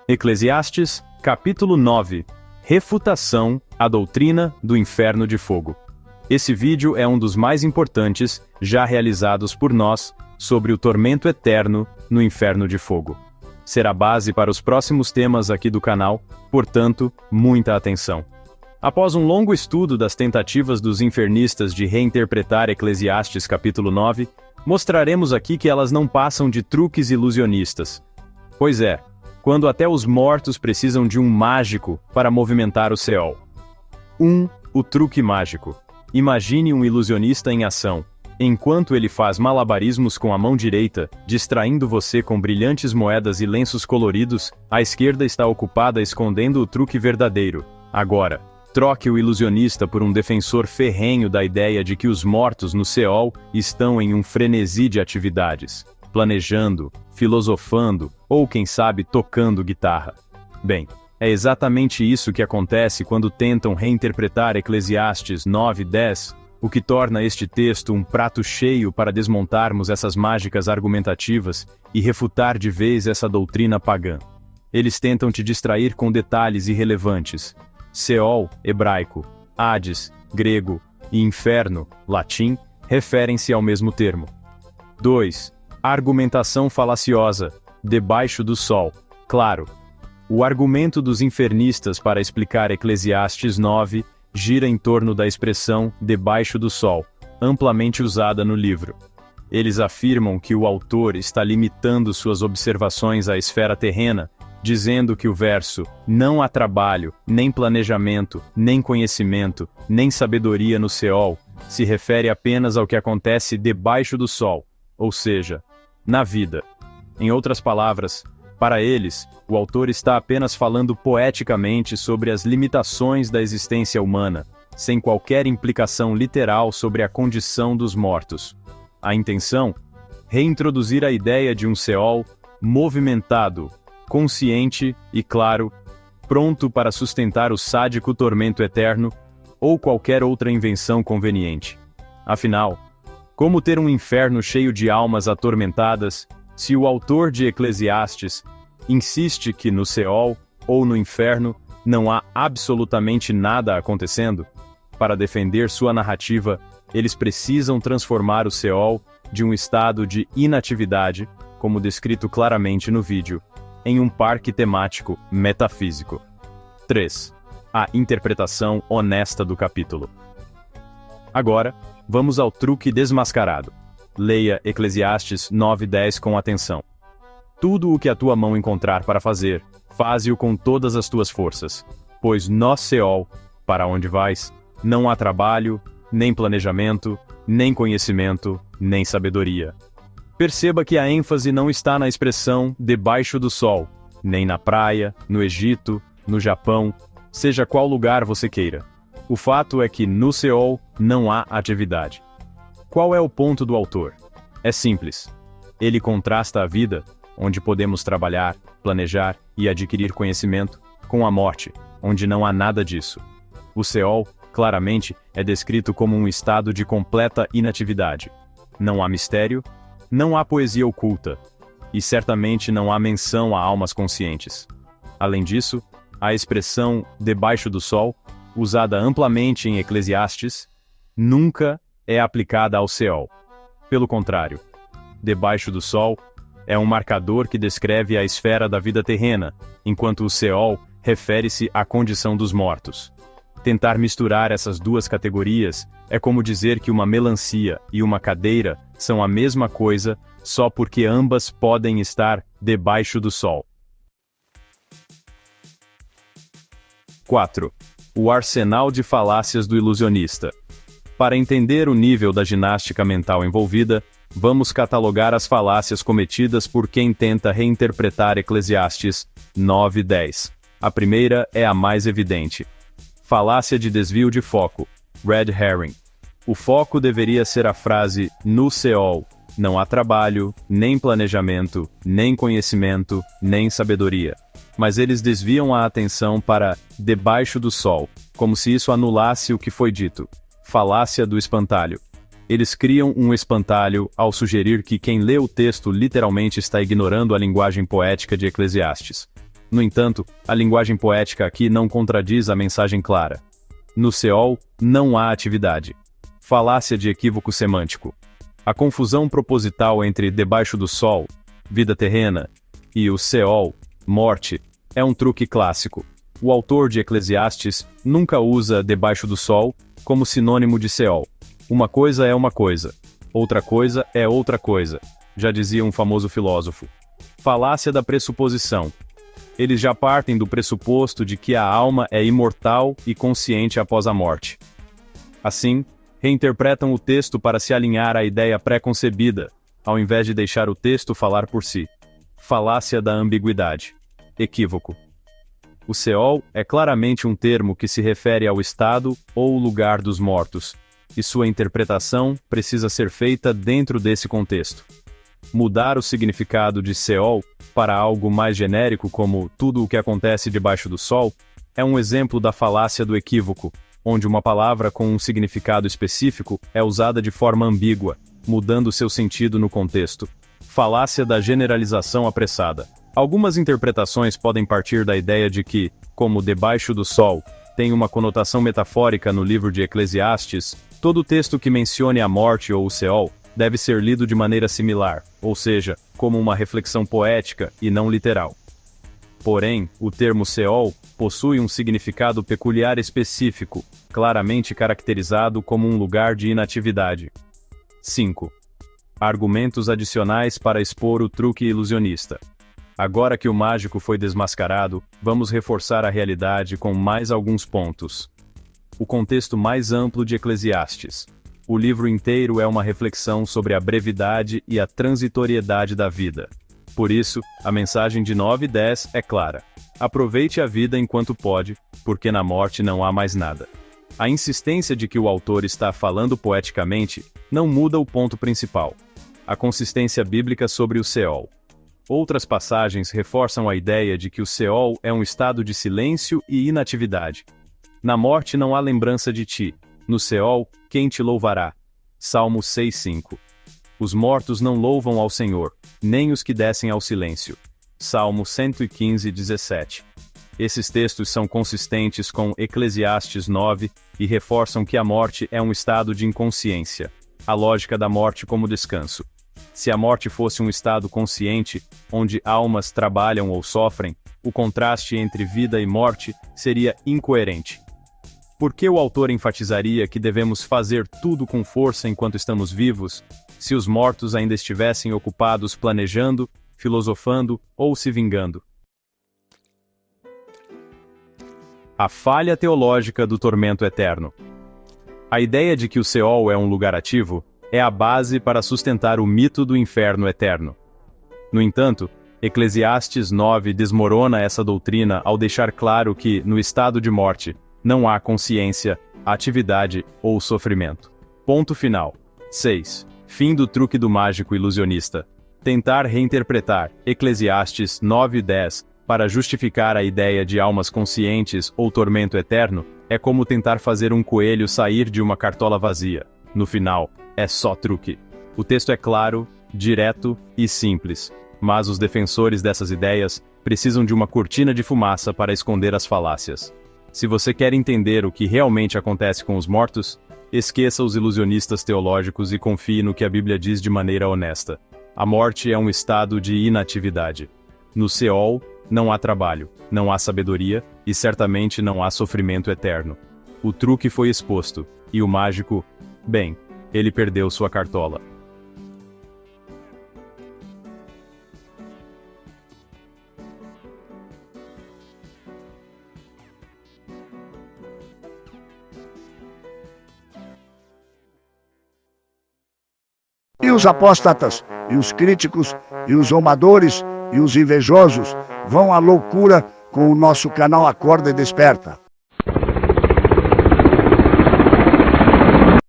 Eclesiastes, capítulo 9. Refutação à doutrina do inferno de fogo. Esse vídeo é um dos mais importantes já realizados por nós sobre o tormento eterno no inferno de fogo. Será base para os próximos temas aqui do canal, portanto, muita atenção. Após um longo estudo das tentativas dos infernistas de reinterpretar Eclesiastes capítulo 9, mostraremos aqui que elas não passam de truques ilusionistas. Pois é, quando até os mortos precisam de um mágico para movimentar o Seol. 1. O truque mágico. Imagine um ilusionista em ação. Enquanto ele faz malabarismos com a mão direita, distraindo você com brilhantes moedas e lenços coloridos, a esquerda está ocupada escondendo o truque verdadeiro. Agora, troque o ilusionista por um defensor ferrenho da ideia de que os mortos no Seol estão em um frenesi de atividades, planejando, filosofando ou, quem sabe, tocando guitarra. Bem, é exatamente isso que acontece quando tentam reinterpretar Eclesiastes 9:10, o que torna este texto um prato cheio para desmontarmos essas mágicas argumentativas e refutar de vez essa doutrina pagã. Eles tentam te distrair com detalhes irrelevantes. Seol, hebraico, Hades, grego, e inferno, latim, referem-se ao mesmo termo. 2. Argumentação falaciosa, debaixo do sol. Claro, o argumento dos infernistas para explicar Eclesiastes 9 gira em torno da expressão debaixo do sol, amplamente usada no livro. Eles afirmam que o autor está limitando suas observações à esfera terrena, dizendo que o verso "não há trabalho, nem planejamento, nem conhecimento, nem sabedoria no Seol" se refere apenas ao que acontece debaixo do sol, ou seja, na vida. Em outras palavras, para eles, o autor está apenas falando poeticamente sobre as limitações da existência humana, sem qualquer implicação literal sobre a condição dos mortos. A intenção? Reintroduzir a ideia de um Seol movimentado, consciente e, claro, pronto para sustentar o sádico tormento eterno ou qualquer outra invenção conveniente. Afinal, como ter um inferno cheio de almas atormentadas se o autor de Eclesiastes insiste que no Seol ou no inferno não há absolutamente nada acontecendo? Para defender sua narrativa, eles precisam transformar o Seol de um estado de inatividade, como descrito claramente no vídeo, em um parque temático metafísico. 3. A interpretação honesta do capítulo. Agora, vamos ao truque desmascarado. Leia Eclesiastes 9:10 com atenção. Tudo o que a tua mão encontrar para fazer, faze-o com todas as tuas forças, pois no Seol, para onde vais, não há trabalho, nem planejamento, nem conhecimento, nem sabedoria. Perceba que a ênfase não está na expressão debaixo do sol, nem na praia, no Egito, no Japão, seja qual lugar você queira. O fato é que no Seol não há atividade. Qual é o ponto do autor? É simples. Ele contrasta a vida, onde podemos trabalhar, planejar e adquirir conhecimento, com a morte, onde não há nada disso. O Seol, claramente, é descrito como um estado de completa inatividade. Não há mistério, não há poesia oculta, e certamente não há menção a almas conscientes. Além disso, a expressão debaixo do sol, usada amplamente em Eclesiastes, nunca é aplicada ao Seol. Pelo contrário, debaixo do sol é um marcador que descreve a esfera da vida terrena, enquanto o Seol refere-se à condição dos mortos. Tentar misturar essas duas categorias é como dizer que uma melancia e uma cadeira são a mesma coisa só porque ambas podem estar debaixo do sol. 4. O arsenal de falácias do ilusionista. Para entender o nível da ginástica mental envolvida, vamos catalogar as falácias cometidas por quem tenta reinterpretar Eclesiastes 9:10. A primeira é a mais evidente. Falácia de desvio de foco, red herring. O foco deveria ser a frase no Seol, não há trabalho, nem planejamento, nem conhecimento, nem sabedoria. Mas eles desviam a atenção para debaixo do sol, como se isso anulasse o que foi dito. Falácia do espantalho. Eles criam um espantalho ao sugerir que quem lê o texto literalmente está ignorando a linguagem poética de Eclesiastes. No entanto, a linguagem poética aqui não contradiz a mensagem clara. No Seol, não há atividade. Falácia de equívoco semântico. A confusão proposital entre debaixo do sol, vida terrena, e o Seol, morte, é um truque clássico. O autor de Eclesiastes nunca usa debaixo do sol como sinônimo de Seol. Uma coisa é uma coisa, outra coisa é outra coisa, já dizia um famoso filósofo. Falácia da pressuposição. Eles já partem do pressuposto de que a alma é imortal e consciente após a morte. Assim, reinterpretam o texto para se alinhar à ideia pré-concebida, ao invés de deixar o texto falar por si. Falácia da ambiguidade. Equívoco. O Seol é claramente um termo que se refere ao estado ou lugar dos mortos, e sua interpretação precisa ser feita dentro desse contexto. Mudar o significado de Seol para algo mais genérico como tudo o que acontece debaixo do sol é um exemplo da falácia do equívoco, onde uma palavra com um significado específico é usada de forma ambígua, mudando seu sentido no contexto. Falácia da generalização apressada. Algumas interpretações podem partir da ideia de que, como debaixo do sol tem uma conotação metafórica no livro de Eclesiastes, todo texto que mencione a morte ou o Seol deve ser lido de maneira similar, ou seja, como uma reflexão poética e não literal. Porém, o termo Seol possui um significado peculiar específico, claramente caracterizado como um lugar de inatividade. 5. Argumentos adicionais para expor o truque ilusionista. Agora que o mágico foi desmascarado, vamos reforçar a realidade com mais alguns pontos. O contexto mais amplo de Eclesiastes. O livro inteiro é uma reflexão sobre a brevidade e a transitoriedade da vida. Por isso, a mensagem de 9 e 10 é clara. Aproveite a vida enquanto pode, porque na morte não há mais nada. A insistência de que o autor está falando poeticamente não muda o ponto principal: a consistência bíblica sobre o Seol. Outras passagens reforçam a ideia de que o Seol é um estado de silêncio e inatividade. Na morte não há lembrança de ti. No Seol, quem te louvará? Salmo 6:5. Os mortos não louvam ao Senhor, nem os que descem ao silêncio. Salmo 115:17. Esses textos são consistentes com Eclesiastes 9 e reforçam que a morte é um estado de inconsciência. A lógica da morte como descanso. Se a morte fosse um estado consciente, onde almas trabalham ou sofrem, o contraste entre vida e morte seria incoerente. Por que o autor enfatizaria que devemos fazer tudo com força enquanto estamos vivos, se os mortos ainda estivessem ocupados planejando, filosofando ou se vingando? A falha teológica do tormento eterno. A ideia de que o Seol é um lugar ativo é a base para sustentar o mito do inferno eterno. No entanto, Eclesiastes 9 desmorona essa doutrina ao deixar claro que, no estado de morte, não há consciência, atividade ou sofrimento. Ponto final. 6. Fim do truque do mágico ilusionista. Tentar reinterpretar Eclesiastes 9:10 para justificar a ideia de almas conscientes ou tormento eterno é como tentar fazer um coelho sair de uma cartola vazia. No final, é só truque. O texto é claro, direto e simples, mas os defensores dessas ideias precisam de uma cortina de fumaça para esconder as falácias. Se você quer entender o que realmente acontece com os mortos, esqueça os ilusionistas teológicos e confie no que a Bíblia diz de maneira honesta. A morte é um estado de inatividade. No Seol, não há trabalho, não há sabedoria e certamente não há sofrimento eterno. O truque foi exposto, e o mágico, bem, ele perdeu sua cartola. E os apóstatas, e os críticos, e os zombadores, e os invejosos vão à loucura com o nosso canal Acorda e Desperta.